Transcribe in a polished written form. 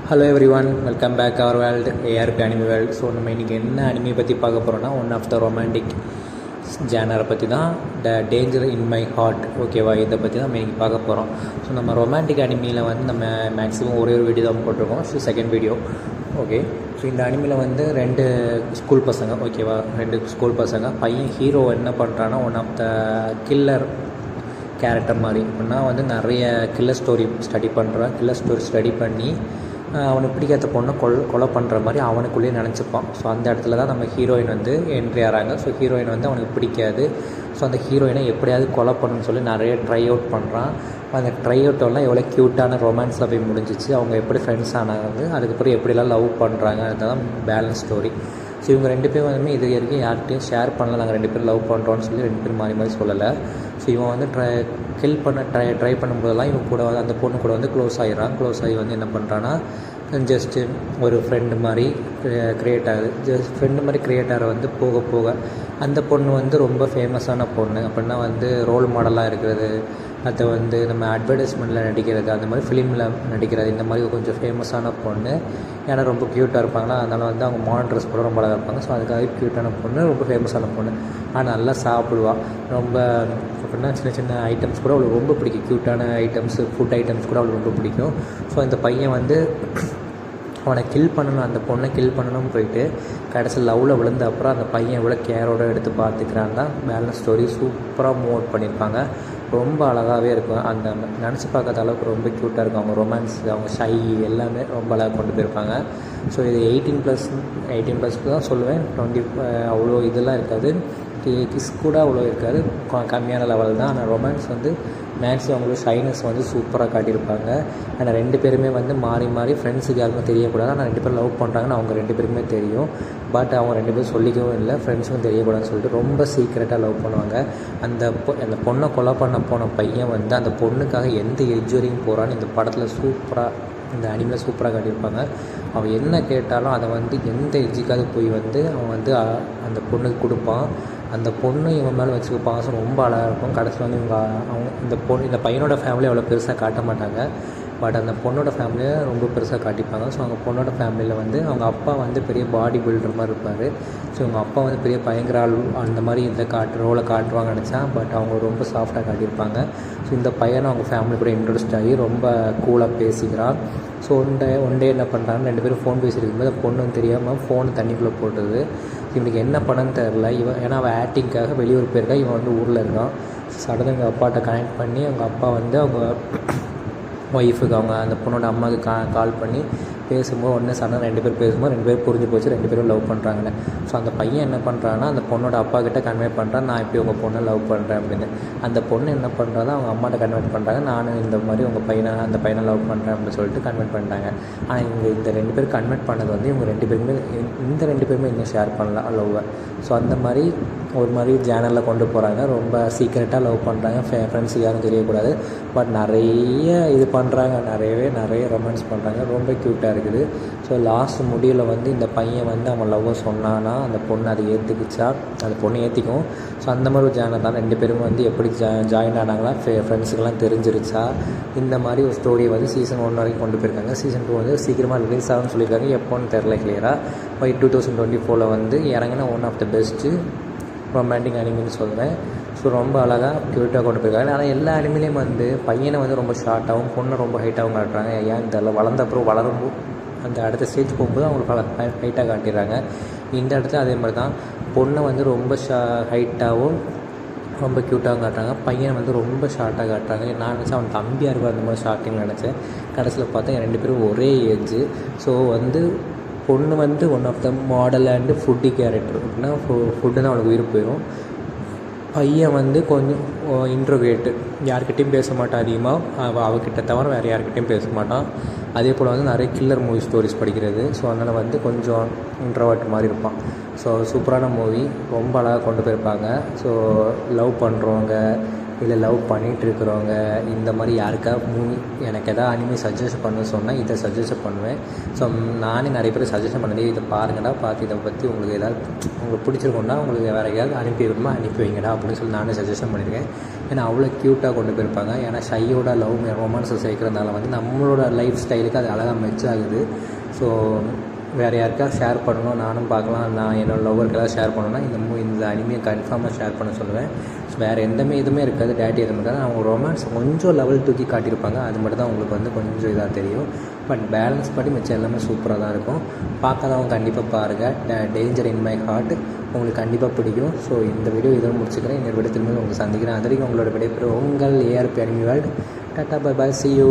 Hello everyone, welcome back our world ARP anime world. So நம்ம இன்றைக்கி என்ன anime பற்றி பார்க்க போகிறோன்னா, ஒன் ஆஃப் த ரொமான்டிக் ஜேனரை பற்றி தான், the danger in my heart. ஓகேவா, இதை பற்றி தான் நம்ம இன்றைக்கி பார்க்க போகிறோம். ஸோ நம்ம ரொமான்டிக் அனிமியில் வந்து நம்ம மேக்ஸிமம் ஒரே ஒரு வீடியோ தான் போட்டிருக்கோம். So second video. Okay, so இந்த அனிமியில் வந்து ரெண்டு ஸ்கூல் பசங்க, ஓகேவா, ரெண்டு ஸ்கூல் பசங்க. பையன் ஹீரோ என்ன பண்ணுறான்னா, one of the killer character மாதிரி அப்படின்னா வந்து நிறைய கில்லர் ஸ்டோரி ஸ்டடி பண்ணுறான். கில்லர் ஸ்டோரி ஸ்டடி பண்ணி அவனுக்கு பிடிக்காத பொண்ணை கொலை பண்ணுற மாதிரி அவனுக்குள்ளேயே நினச்சிப்பான். ஸோ அந்த இடத்துல தான் நம்ம ஹீரோயின் வந்து என்ட்ரி ஆகிறாங்க. ஸோ ஹீரோயின் வந்து அவனுக்கு பிடிக்காது. ஸோ அந்த ஹீரோயினை எப்படியாவது கொலை பண்ணணும்னு சொல்லி நிறைய ட்ரை அவுட் பண்ணுறான். அந்த ட்ரை அவுட்டெல்லாம் எவ்வளோ க்யூட்டான ரொமான்ஸில் போய் முடிஞ்சிச்சு. அவங்க எப்படி ஃப்ரெண்ட்ஸ் ஆனாங்க, அதுக்கப்புறம் எப்படிலாம் லவ் பண்ணுறாங்க, அதுதான் பேலன்ஸ் ஸ்டோரி. ஸோ இவங்க ரெண்டு பேரும் வந்து இது வரைக்கும் யார்கிட்டையும் ஷேர் பண்ணல, நாங்கள் ரெண்டு பேரும் லவ் பண்ணுறோன்னு சொல்லி ரெண்டு பேரும் மாறி சொல்லலை. ஸோ இவன் வந்து கில் பண்ண ட்ரை பண்ணும்போதெல்லாம் இவன் கூட அந்த பொண்ணு கூட வந்து க்ளோஸ் ஆகிடுறான். க்ளோஸ் ஆகி வந்து என்ன பண்ணுறான்னா, ஜஸ்ட்டு ஒரு ஃப்ரெண்டு மாதிரி க்ரியேட் ஆகுது. ஃப்ரெண்டு மாதிரி க்ரியேட் ஆகிற வந்து போக போக அந்த பொண்ணு வந்து ரொம்ப ஃபேமஸான பொண்ணு. அப்படின்னா வந்து ரோல் மாடலாக இருக்கிறது, அதை வந்து நம்ம அட்வர்டைஸ்மெண்ட்டில் நடிக்கிறது, அந்த மாதிரி ஃபிலிமில் நடிக்கிறது, இந்த மாதிரி கொஞ்சம் ஃபேமஸான பொண்ணு. ஏன்னா ரொம்ப க்யூட்டாக இருப்பாங்களா, அதனால் வந்து அவங்க மாடர்ன் ட்ரெஸ் கூட ரொம்ப அழகாக இருப்பாங்க. ஸோ அதுக்காக க்யூட்டான பொண்ணு, ரொம்ப ஃபேமஸான பொண்ணு. ஆனால் நல்லா சாப்பிடுவாள். ரொம்ப அப்படின்னா சின்ன சின்ன ஐட்டம்ஸ் கூட அவளுக்கு ரொம்ப பிடிக்கும். க்யூட்டான ஐட்டம்ஸ், ஃபுட் ஐட்டம்ஸ் கூட அவளுக்கு ரொம்ப பிடிக்கும். ஸோ இந்த பையன் வந்து அவனை கில் பண்ணணும், அந்த பொண்ணை கில் பண்ணணும்னு போயிட்டு கடைசியில் லவ்வில் விழுந்த அப்புறம் அந்த பையன் எவ்வளோ கேரோடு எடுத்து பார்த்துக்கிறான் தான் பேலன்ஸ் ஸ்டோரி. சூப்பராக மூவ் அவுட் பண்ணியிருப்பாங்க. ரொம்ப அழகாகவே இருக்கும். அந்த நினச்சி பார்க்காத அளவுக்கு ரொம்ப க்யூட்டாக இருக்கும். அவங்க ரொமான்ஸ், அவங்க ஷை எல்லாமே ரொம்ப அழகாக கொண்டு போயிருப்பாங்க. ஸோ இது 18+ தான் சொல்லுவேன். 20 அவ்வளோ இதெல்லாம் இருக்காது. கிஸ் கூட அவ்வளோ இருக்காது, கம்மியான லெவல் தான். ஆனால் ரொமான்ஸ் வந்து மேக்ஸிமம் அவங்களோட ஷைனஸ் வந்து சூப்பராக காட்டியிருப்பாங்க. ஆனால் ரெண்டு பேருமே வந்து மாறி மாறி ஃப்ரெண்ட்ஸுக்கு யாருமே தெரியக்கூடாது. ஆனால் ரெண்டு பேரும் லவ் பண்ணுறாங்கன்னு அவங்க ரெண்டு பேருக்குமே தெரியும். பட் அவங்க ரெண்டு பேரும் சொல்லிக்கவும் இல்லை, ஃப்ரெண்ட்ஸுக்கும் தெரியக்கூடாதுன்னு சொல்லிட்டு ரொம்ப சீக்ரெட்டாக லவ் பண்ணுவாங்க. அந்த பொண்ணை கொலை பண்ண போன பையன் வந்து அந்த பொண்ணுக்காக எந்த எட்ஜ் வரைக்கும் போகிறான்னு இந்த படத்தில் சூப்பராக, இந்த அனிமேல சூப்பராக காட்டியிருப்பாங்க. அவன் என்ன கேட்டாலும் அதை வந்து எந்த எட்ஜுக்காவது போய் வந்து அவன் வந்து அந்த பொண்ணுக்கு கொடுப்பான். அந்த பொண்ணு இவன் மேலே வச்சுக்க பாசம் ரொம்ப அழகாக இருக்கும். கடைசியில் வந்து இந்த பையனோட ஃபேமிலி அவ்வளோ பெருசாக காட்ட மாட்டாங்க. பட் அந்த பொண்ணோட ஃபேமிலியை ரொம்ப பெருசாக காட்டிப்பாங்க. ஸோ அவங்க பொண்ணோட ஃபேமிலியில் வந்து அவங்க அப்பா வந்து பெரிய பாடி பில்டர் மாதிரி இருப்பார். ஸோ அவங்க அப்பா வந்து பெரிய பயங்கர ஆள், அந்த மாதிரி ரோலை காட்டுவாங்க நினச்சேன். பட் அவங்க ரொம்ப சாஃப்டாக காட்டியிருப்பாங்க. ஸோ இந்த பையனை அவங்க ஃபேமிலி கூட இன்ட்ரெஸ்ட் ஆகி ரொம்ப கூலாக பேசிக்கிறான். ஸோ ஒன் டே என்ன பண்ணுறாங்க, ரெண்டு பேரும் ஃபோன் பேசியிருக்கும்போது அந்த பொண்ணு தெரியாமல் ஃபோனை தண்ணிக்குள்ளே போட்டுது. இவனுக்கு என்ன பண்ணன்னு தெரில. ஏன்னா அவன் ஆக்டிங்காக வெளியூர் போயிருக்கா, இவன் வந்து ஊரில் இருக்கான். சடனாக எங்கள் அப்பாட்ட கனெக்ட் பண்ணி அவங்க அப்பா வந்து அவங்க ஒய்ஃபுக்கு, அவங்க அந்த பொண்ணோட அம்மாவுக்கு கால் பண்ணி பேசும்போது ஒன்று சடனாக ரெண்டு பேர் பேசும்போது ரெண்டு பேரும் புரிஞ்சு போச்சு, ரெண்டு பேரும் லவ் பண்ணுறாங்கன்னு. ஸோ அந்த பையன் என்ன பண்ணுறான்னா, அந்த பொண்ணோட அப்பா கிட்ட கன்வே பண்ணுறான், நான் இப்படி உங்கள் பொண்ணை லவ் பண்ணுறேன் அப்படின்னு. அந்த பொண்ணு என்ன பண்ணுறாங்க, அவங்க அம்மாட்ட கன்வெர்ட் பண்ணுறாங்க, நானும் இந்த மாதிரி அந்த பையனை லவ் பண்ணுறேன் அப்படின்னு சொல்லிட்டு கன்வெர்ட் பண்ணிட்டாங்க. ஆனால் இவங்க இந்த ரெண்டு பேரும் கன்வெர்ட் பண்ணது வந்து இவங்க ரெண்டு பேருமே இன்னும் ஷேர் பண்ணலாம் லவ்வை. ஸோ அந்த மாதிரி ஒரு மாதிரி ஜேனலில் கொண்டு போகிறாங்க. ரொம்ப சீக்ரெட்டாக லவ் பண்ணுறாங்க, ஃப்ரெண்ட்ஸுக்கு யாரும் தெரியக்கூடாது. பட் நிறைய இது பண்ணுறாங்க, நிறைய ரொமான்ஸ் பண்ணுறாங்க. ரொம்ப க்யூட்டாக இருக்குது. ஸோ லாஸ்ட் முடிவில் வந்து இந்த பையன் வந்து அவன் லவ்வை சொன்னான்னா அந்த பொண்ணு அதை ஏற்றுக்குச்சா, அந்த பொண்ணு ஏற்றிக்கும். ஸோ அந்த மாதிரி ஒரு ஜேனல் தான். ரெண்டு பேரும் வந்து எப்படி ஜாயின் ஆனாங்களா, ஃப்ரெண்ட்ஸுக்கெல்லாம் தெரிஞ்சிருச்சா, இந்த மாதிரி ஒரு ஸ்டோரியை வந்து சீசன் 1 வரைக்கும் கொண்டு போயிருக்காங்க. சீசன் 2 வந்து சீக்கிரமாக ரிலீஸ் ஆகும்னு சொல்லியிருக்காங்க. எப்போன்னு தெரில கிளியராக. பை 2024 வந்து இறங்கின one of the best romantic அனிமின்னு சொல்லுவேன். ஸோ ரொம்ப அழகாக க்யூட்டாக கொண்டு போயிருக்காங்க. ஆனால் எல்லா அனிமிலையும் வந்து பையனை வந்து ரொம்ப ஷார்ட்டாகவும் பொண்ணை ரொம்ப ஹைட்டாகவும் காட்டுறாங்க. ஏன் தெரில. வளர்ந்த அப்புறம் வளரும்போது அந்த அடுத்த ஸ்டேஜ் போகும்போது அவங்களுக்கு ஹைட்டாக காட்டிடுறாங்க. இந்த இடத்துல அதே மாதிரி தான் பொண்ணை வந்து ரொம்ப ஹைட்டாகவும் ரொம்ப க்யூட்டாகவும் காட்டுறாங்க. பையனை வந்து ரொம்ப ஷார்ட்டாக காட்டுறாங்க. நான் நினச்சேன் அவன் தம்பியாக இருக்கும் அந்த மாதிரி ஷார்ட்டிங் நினச்சேன். கடைசியில் பார்த்தா ரெண்டு பேரும் ஒரே ஏஜ். ஸோ வந்து பொண்ணு வந்து one of the model and foodie character. அப்படின்னா ஃபுட்டு தான் அவளுக்கு உயிர் போயிடும். பையன் வந்து கொஞ்சம் இன்ட்ரோவேட்டு, யார்கிட்டையும் பேச மாட்டான் அதிகமாக. அவகிட்ட தவிர வேறு யார்கிட்டையும் பேச மாட்டான். அதே போல் வந்து நிறைய கில்லர் மூவி ஸ்டோரிஸ் படிக்கிறது. ஸோ அதனால் வந்து கொஞ்சம் இன்ட்ரோவேட் மாதிரி இருப்பான். ஸோ சூப்பரான மூவி, ரொம்ப அழகாக கொண்டு போயிருப்பாங்க. ஸோ லவ் பண்ணுறவங்க, இல்லை லவ் பண்ணிகிட்ருக்கிறவங்க இந்த மாதிரி யாருக்கா மூவி எனக்கு எதாவது அனிமே சஜஸ்ட் பண்ண சொன்னால் இதை சஜஸ்ட் பண்ணுவேன். ஸோ நானே நிறைய பேர் சஜஷன் பண்ணதே இதை பாருங்கடா, பார்த்து இதை பற்றி உங்களுக்கு ஏதாவது உங்களுக்கு பிடிச்சிருக்கோன்னா உங்களுக்கு வேறு எங்கேயாவது அனுப்பி விடுமா அனுப்பி வைங்கடா அப்படின்னு சொல்லி நானே சஜஷன் பண்ணியிருக்கேன். ஏன்னா அவ்வளோ க்யூட்டாக கொண்டு போயிருப்பாங்க. ஏன்னா ஷையோட லவ் ரொமான்ஸை சேர்க்குறதுனால வந்து நம்மளோட லைஃப் ஸ்டைலுக்கு அது அழகாக மெச் ஆகுது. ஸோ வேறு யாருக்காவது ஷேர் பண்ணணும், நானும் பார்க்கலாம், நான் என்னோடய லவ்வருக்கெல்லாம் ஷேர் பண்ணணுன்னா இந்த அனிமையை கன்ஃபார்மாக ஷேர் பண்ண சொல்லுவேன். ஸோ வேறு எதுவுமே இருக்காது, டேட்டி எதுவுமே இருக்காது. அவங்க ரொமான்ஸ் கொஞ்சம் லெவல் தூக்கி காட்டியிருப்பாங்க, அது மட்டும் தான் உங்களுக்கு வந்து கொஞ்சம் இதாக தெரியும். பட் பேலன்ஸ் பண்ணி மிச்சம் எல்லாமே சூப்பராக தான் இருக்கும். பார்க்காதவங்க கண்டிப்பாக பாருங்கள். டேஞ்சர் இன் மை ஹார்ட் உங்களுக்கு கண்டிப்பாக பிடிக்கும். ஸோ இந்த வீடியோ இதோட முடிச்சுக்கிறேன். இன்னொரு வீடியோ திரும்ப உங்களுக்கு சந்திக்கிறேன். அது வரைக்கும் உங்களோட விடைபெறும் உங்கள் ARP anime world. Tata bye bye, see you.